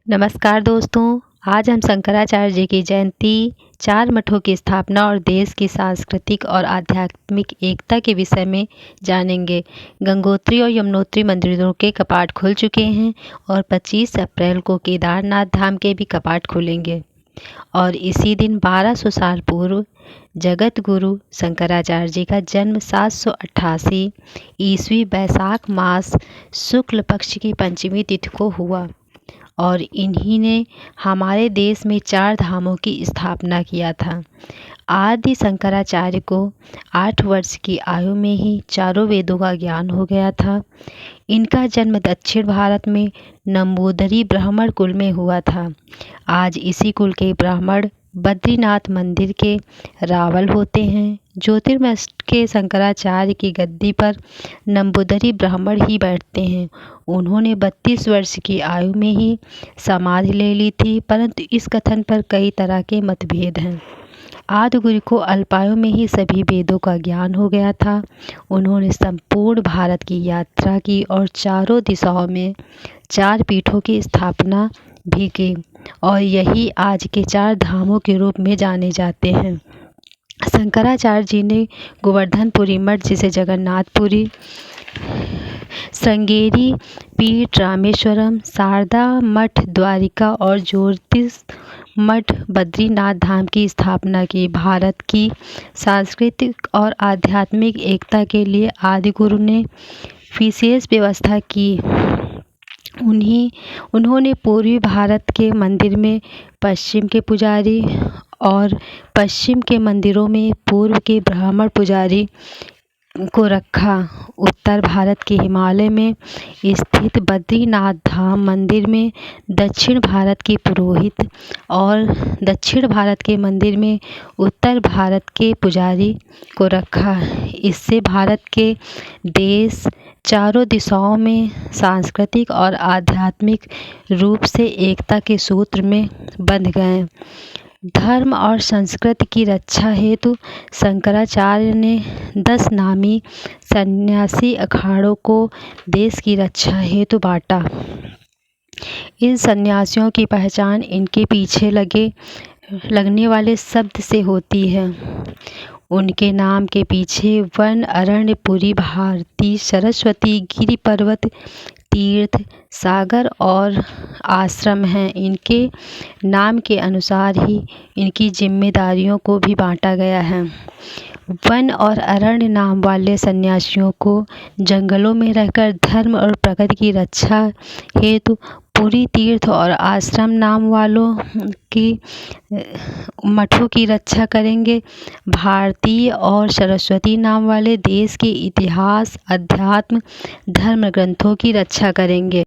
नमस्कार दोस्तों। आज हम शंकराचार्य जी की जयंती, 4 मठों की स्थापना और देश की सांस्कृतिक और आध्यात्मिक एकता के विषय में जानेंगे। गंगोत्री और यमुनोत्री मंदिरों के कपाट खुल चुके हैं और 25 अप्रैल को केदारनाथ धाम के भी कपाट खुलेंगे। और इसी दिन 1200 साल पूर्व जगत गुरु शंकराचार्य जी का जन्म 788 ईस्वी बैसाख मास शुक्ल पक्ष की पंचमी तिथि को हुआ और इन्हीं ने हमारे देश में 4 धामों की स्थापना किया था। आदि शंकराचार्य को 8 वर्ष की आयु में ही चारों वेदों का ज्ञान हो गया था। इनका जन्म दक्षिण भारत में नंबूदरी ब्राह्मण कुल में हुआ था। आज इसी कुल के ब्राह्मण बद्रीनाथ मंदिर के रावल होते हैं। ज्योतिर्मठ के शंकराचार्य की गद्दी पर नंबूदरी ब्राह्मण ही बैठते हैं। उन्होंने 32 वर्ष की आयु में ही समाधि ले ली थी, परंतु इस कथन पर कई तरह के मतभेद हैं। आदि गुरु को अल्पायु में ही सभी वेदों का ज्ञान हो गया था। उन्होंने संपूर्ण भारत की यात्रा की और चारों दिशाओं में 4 पीठों की स्थापना भी की और यही आज के 4 धामों के रूप में जाने जाते हैं। शंकराचार्य जी ने गोवर्धनपुरी मठ, जिसे जगन्नाथपुरी, श्रृंगेरी पीठ, रामेश्वरम, शारदा मठ, द्वारिका और ज्योतिष मठ बद्रीनाथ धाम की स्थापना की। भारत की सांस्कृतिक और आध्यात्मिक एकता के लिए आदि गुरु ने विशेष व्यवस्था की। उन्होंने पूर्वी भारत के मंदिर में पश्चिम के पुजारी और पश्चिम के मंदिरों में पूर्व के ब्राह्मण पुजारी को रखा। उत्तर भारत के हिमालय में स्थित बद्रीनाथ धाम मंदिर में दक्षिण भारत के पुरोहित और दक्षिण भारत के मंदिर में उत्तर भारत के पुजारी को रखा। इससे भारत के देश चारों दिशाओं में सांस्कृतिक और आध्यात्मिक रूप से एकता के सूत्र में बंध गए। धर्म और संस्कृति की रक्षा हेतु शंकराचार्य ने 10 नामी सन्यासी अखाड़ों को देश की रक्षा हेतु बांटा। इन सन्यासियों की पहचान इनके पीछे लगने वाले शब्द से होती है। उनके नाम के पीछे वन, अरण्य, पुरी, भारती, सरस्वती, गिरि पर्वत, तीर्थ, सागर और आश्रम हैं। इनके नाम के अनुसार ही इनकी जिम्मेदारियों को भी बांटा गया है। वन और अरण्य नाम वाले सन्यासियों को जंगलों में रहकर धर्म और प्रकृति की रक्षा हेतु, पुरी, तीर्थ और आश्रम नाम वालों की मठों की रक्षा करेंगे। भारतीय और सरस्वती नाम वाले देश के इतिहास, अध्यात्म, धर्म ग्रंथों की रक्षा करेंगे।